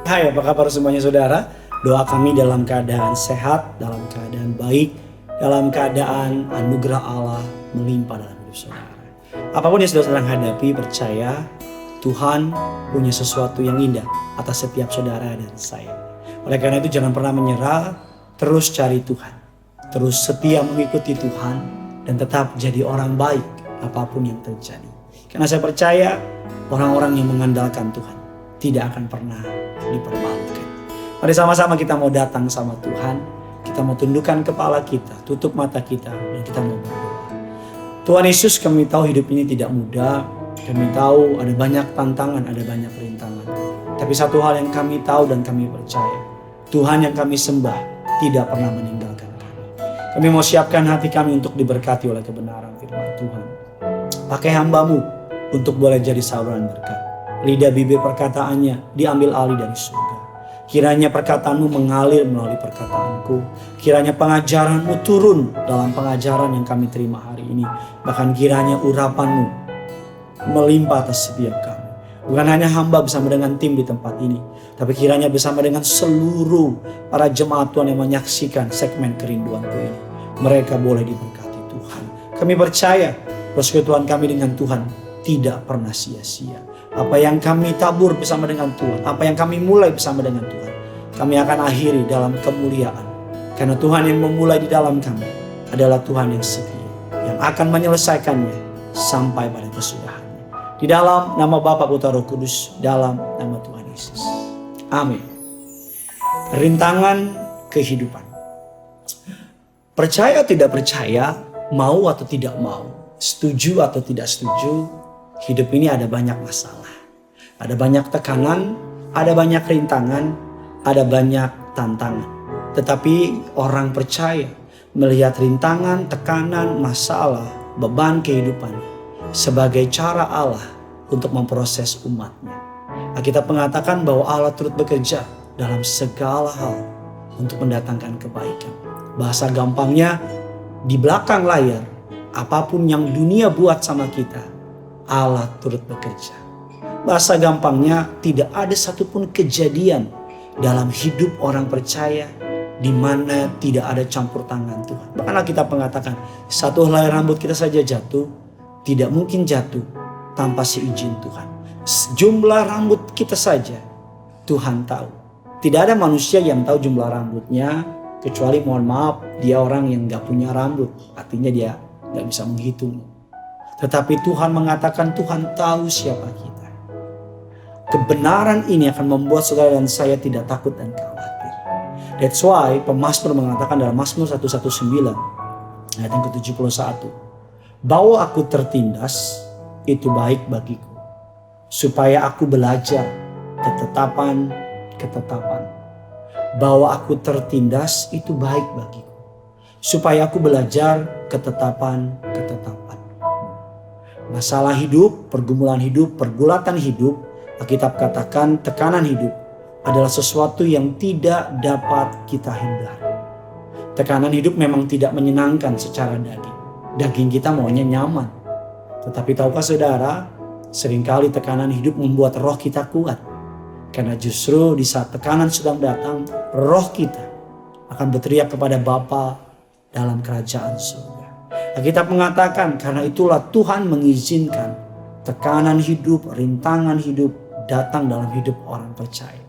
Hai, apa kabar semuanya saudara? Doa kami dalam keadaan sehat, dalam keadaan baik, dalam keadaan anugerah Allah melimpah dalam hidup saudara. Apapun yang saudara sedang hadapi, percaya Tuhan punya sesuatu yang indah atas setiap saudara dan saya. Oleh karena itu jangan pernah menyerah, terus cari Tuhan. Terus setia mengikuti Tuhan dan tetap jadi orang baik apapun yang terjadi. Karena saya percaya orang-orang yang mengandalkan Tuhan tidak akan pernah dipermalukan. Mari sama-sama kita mau datang sama Tuhan. Kita mau tundukkan kepala kita, tutup mata kita, dan kita mau berdoa. Tuhan Yesus, kami tahu hidup ini tidak mudah. Kami tahu ada banyak tantangan, ada banyak rintangan. Tapi satu hal yang kami tahu dan kami percaya, Tuhan yang kami sembah tidak pernah meninggalkan kami. Kami mau siapkan hati kami untuk diberkati oleh kebenaran firman Tuhan. Pakai hamba-Mu untuk boleh jadi saluran berkat. Lidah bibir perkataannya diambil alih dari surga. Kiranya perkataan-Mu mengalir melalui perkataanku. Kiranya pengajaran-Mu turun dalam pengajaran yang kami terima hari ini. Bahkan kiranya urapan-Mu melimpah atas setiap kami. Bukan hanya hamba bersama dengan tim di tempat ini, tapi kiranya bersama dengan seluruh para jemaat Tuhan yang menyaksikan segmen kerinduanku ini. Mereka boleh diberkati Tuhan. Kami percaya persekutuan kami dengan Tuhan tidak pernah sia-sia. Apa yang kami tabur bersama dengan Tuhan, apa yang kami mulai bersama dengan Tuhan, kami akan akhiri dalam kemuliaan. Karena Tuhan yang memulai di dalam kami adalah Tuhan yang setia, yang akan menyelesaikannya sampai pada kesudahannya. Di dalam nama Bapa, Putra, Roh Kudus, dalam nama Tuhan Yesus. Amin. Rintangan kehidupan. Percaya atau tidak percaya, mau atau tidak mau, setuju atau tidak setuju, hidup ini ada banyak masalah. Ada banyak tekanan, ada banyak rintangan, ada banyak tantangan. Tetapi orang percaya melihat rintangan, tekanan, masalah, beban kehidupan sebagai cara Allah untuk memproses umatnya. Alkitab mengatakan bahwa Allah turut bekerja dalam segala hal untuk mendatangkan kebaikan. Bahasa gampangnya, di belakang layar, apapun yang dunia buat sama kita, Allah turut bekerja. Bahasa gampangnya, tidak ada satupun kejadian dalam hidup orang percaya di mana tidak ada campur tangan Tuhan. Bahkan kita mengatakan, satu helai rambut kita saja jatuh, tidak mungkin jatuh tanpa seizin Tuhan. Jumlah rambut kita saja Tuhan tahu. Tidak ada manusia yang tahu jumlah rambutnya, kecuali mohon maaf, dia orang yang gak punya rambut. Artinya dia gak bisa menghitung. Tetapi Tuhan mengatakan Tuhan tahu siapa kita. Kebenaran ini akan membuat saudara dan saya tidak takut dan khawatir. That's why pemazmur mengatakan dalam Mazmur 119 ayat yang ke-71. Bahwa aku tertindas itu baik bagiku. Supaya aku belajar ketetapan. Bahwa aku tertindas itu baik bagiku. Supaya aku belajar ketetapan. Masalah hidup, pergumulan hidup, pergulatan hidup, Alkitab katakan tekanan hidup adalah sesuatu yang tidak dapat kita hindari. Tekanan hidup memang tidak menyenangkan secara daging. Daging kita maunya nyaman. Tetapi tahukah saudara, seringkali tekanan hidup membuat roh kita kuat. Karena justru di saat tekanan sedang datang, roh kita akan berteriak kepada Bapa dalam kerajaan surga. Alkitab mengatakan karena itulah Tuhan mengizinkan tekanan hidup, rintangan hidup datang dalam hidup orang percaya.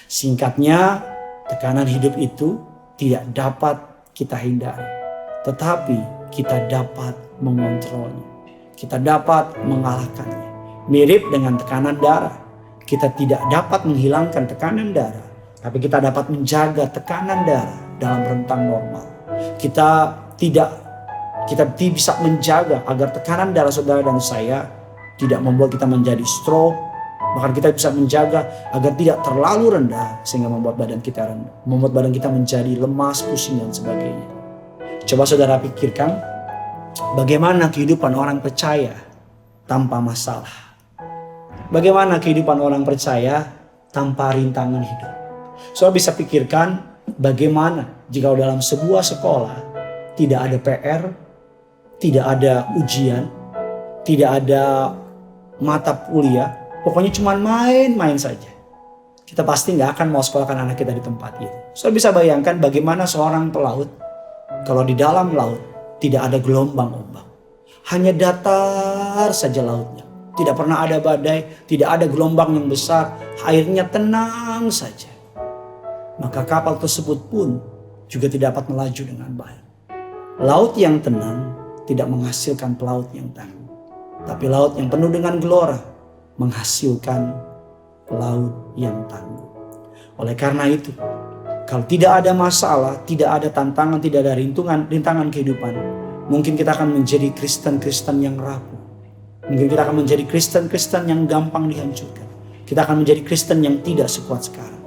Singkatnya, tekanan hidup itu tidak dapat kita hindari. Tetapi kita dapat mengontrolnya. Kita dapat mengalahkannya. Mirip dengan tekanan darah. Kita tidak dapat menghilangkan tekanan darah. Tapi kita dapat menjaga tekanan darah dalam rentang normal. Kita bisa menjaga agar tekanan darah saudara dan saya tidak membuat kita menjadi stroke. Bahkan kita bisa menjaga agar tidak terlalu rendah sehingga membuat badan kita rendah. Membuat badan kita menjadi lemas, pusing dan sebagainya. Coba saudara pikirkan bagaimana kehidupan orang percaya tanpa masalah. Bagaimana kehidupan orang percaya tanpa rintangan hidup. Saudara bisa pikirkan bagaimana jika dalam sebuah sekolah tidak ada PR, tidak ada ujian, tidak ada mata kuliah, pokoknya cuma main-main saja, kita pasti nggak akan mau sekolahkan anak kita di tempat itu. Saudara bisa bayangkan bagaimana seorang pelaut kalau di dalam laut tidak ada gelombang ombak, hanya datar saja lautnya, tidak pernah ada badai, tidak ada gelombang yang besar, airnya tenang saja. Maka kapal tersebut pun juga tidak dapat melaju dengan baik. Laut yang tenang tidak menghasilkan pelaut yang tangguh, tapi laut yang penuh dengan gelora menghasilkan pelaut yang tangguh. Oleh karena itu, kalau tidak ada masalah, tidak ada tantangan, tidak ada rintangan kehidupan, mungkin kita akan menjadi Kristen-Kristen yang rapuh. Mungkin kita akan menjadi Kristen-Kristen yang gampang dihancurkan. Kita akan menjadi Kristen yang tidak sekuat sekarang.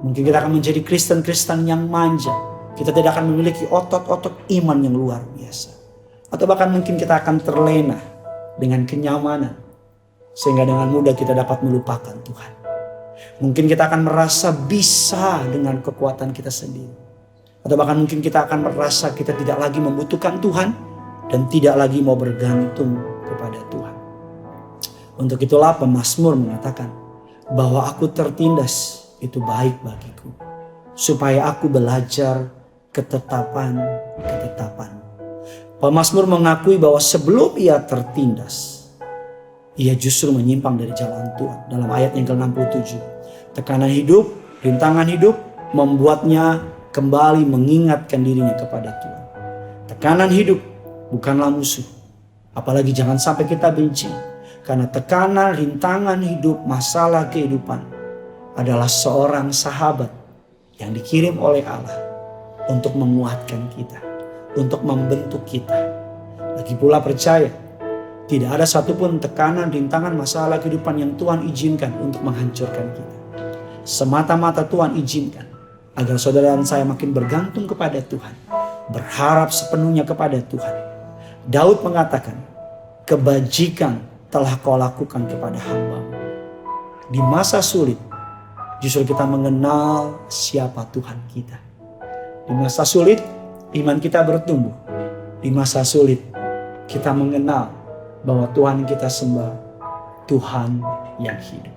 Mungkin kita akan menjadi Kristen-Kristen yang manja. Kita tidak akan memiliki otot-otot iman yang luar biasa. Atau bahkan mungkin kita akan terlena dengan kenyamanan, sehingga dengan mudah kita dapat melupakan Tuhan. Mungkin kita akan merasa bisa dengan kekuatan kita sendiri. Atau bahkan mungkin kita akan merasa kita tidak lagi membutuhkan Tuhan dan tidak lagi mau bergantung kepada Tuhan. Untuk itulah pemazmur mengatakan bahwa aku tertindas itu baik bagiku, supaya aku belajar ketetapan. Pemazmur mengakui bahwa sebelum ia tertindas, ia justru menyimpang dari jalan Tuhan. Dalam ayat yang ke-67, tekanan hidup, rintangan hidup membuatnya kembali mengingatkan dirinya kepada Tuhan. Tekanan hidup bukanlah musuh, apalagi jangan sampai kita benci. Karena tekanan, rintangan hidup, masalah kehidupan adalah seorang sahabat yang dikirim oleh Allah untuk menguatkan kita, untuk membentuk kita. Lagi pula percaya, tidak ada satupun tekanan, rintangan, masalah kehidupan yang Tuhan izinkan untuk menghancurkan kita. Semata-mata Tuhan izinkan agar saudara dan saya makin bergantung kepada Tuhan, berharap sepenuhnya kepada Tuhan. Daud mengatakan, kebajikan telah kau lakukan kepada hamba-Mu. Di masa sulit, justru kita mengenal siapa Tuhan kita. Di masa sulit, iman kita bertumbuh. Di masa sulit, kita mengenal bahwa Tuhan kita sembah, Tuhan yang hidup.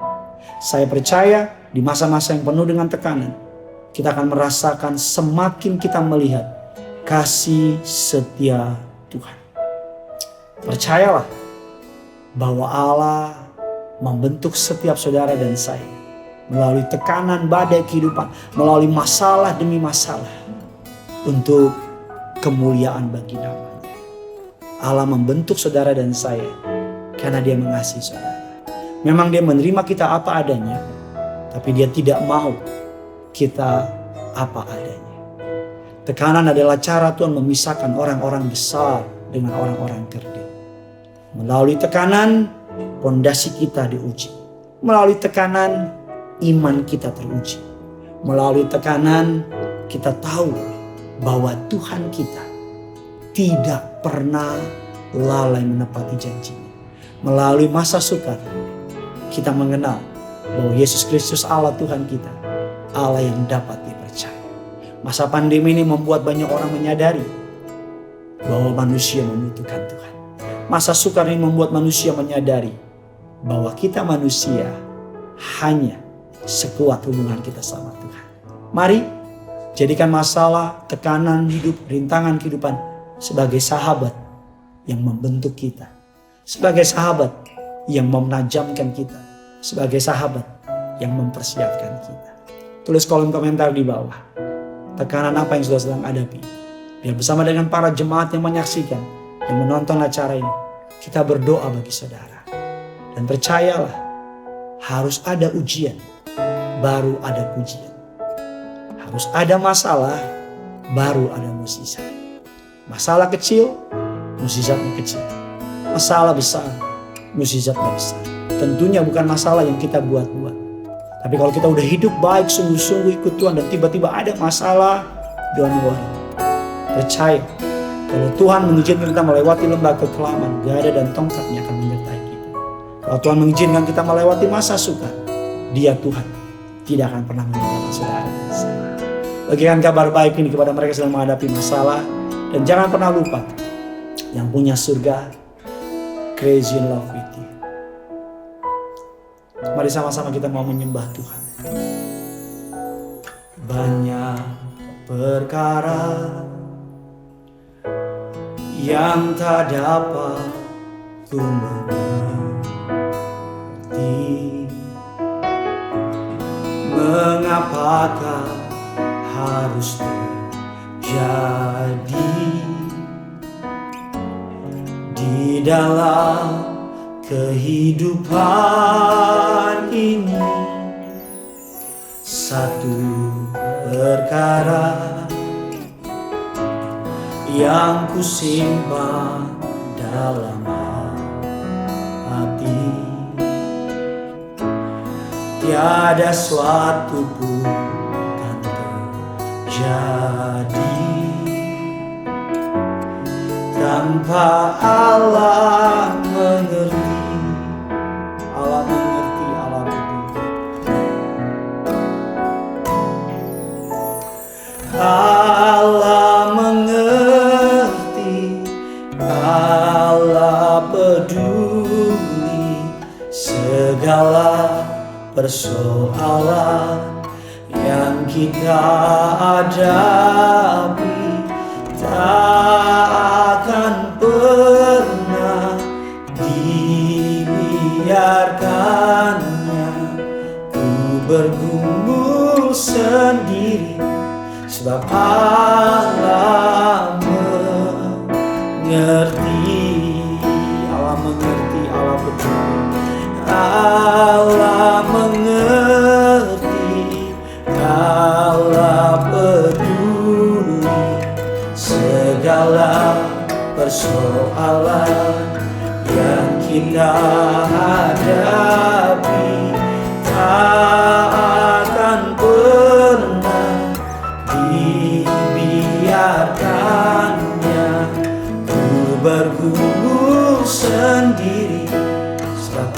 Saya percaya di masa-masa yang penuh dengan tekanan, kita akan merasakan semakin kita melihat kasih setia Tuhan. Percayalah bahwa Allah membentuk setiap saudara dan saya melalui tekanan badai kehidupan, melalui masalah demi masalah, untuk kemuliaan bagi nama-Nya. Allah membentuk saudara dan saya karena Dia mengasihi saudara. Memang Dia menerima kita apa adanya, tapi Dia tidak mau kita apa adanya. Tekanan adalah cara Tuhan memisahkan orang-orang besar dengan orang-orang kerdil. Melalui tekanan, pondasi kita diuji. Melalui tekanan, iman kita teruji. Melalui tekanan, kita tahu bahwa Tuhan kita tidak pernah lalai menepati janjinya. Melalui masa sukar, kita mengenal bahwa Yesus Kristus Allah Tuhan kita, Allah yang dapat dipercaya. Masa pandemi ini membuat banyak orang menyadari bahwa manusia membutuhkan Tuhan. Masa sukar ini membuat manusia menyadari bahwa kita manusia hanya sekuat hubungan kita sama Tuhan. Mari jadikan masalah, tekanan hidup, rintangan kehidupan sebagai sahabat yang membentuk kita. Sebagai sahabat yang menajamkan kita. Sebagai sahabat yang mempersiapkan kita. Tulis kolom komentar di bawah. Tekanan apa yang sudah sedang hadapi. Biar bersama dengan para jemaat yang menyaksikan, yang menonton acara ini, kita berdoa bagi saudara. Dan percayalah, harus ada ujian, baru ada pujian. Harus ada masalah, baru ada mukjizat. Masalah kecil, mukjizatnya kecil. Masalah besar, mukjizatnya besar. Tentunya bukan masalah yang kita buat-buat. Tapi kalau kita udah hidup baik, sungguh-sungguh ikut Tuhan, dan tiba-tiba ada masalah, don't worry. Percaya, kalau Tuhan mengizinkan kita melewati lembah kekelaman, gada dan tongkatnya akan menyertai kita. Kalau Tuhan mengizinkan kita melewati masa sukar, Dia Tuhan tidak akan pernah meninggalkan saudara dan saya. Bagikan kabar baik ini kepada mereka yang sedang menghadapi masalah. Dan jangan pernah lupa, yang punya surga, crazy in love with you. Mari sama-sama kita mau menyembah Tuhan. Banyak perkara yang tak dapat ku mengerti, mengapakah harus terjadi di dalam kehidupan ini. Satu perkara yang ku simpan dalam hati, tiada suatu pun kan terjadi tanpa Allah mengerti. Allah mengerti, Allah mengerti. Allah mengerti, Allah peduli segala persoalan yang kita hadapi. Tak akan pernah dibiarkannya ku bergumul sendiri, sebab Allah mengerti. Allah mengerti, Allah peduli. Allah mengerti, Allah peduli segala persoalan yang kita hadapi. Tak akan pernah dibiarkannya ku bergumul sendiri, sebab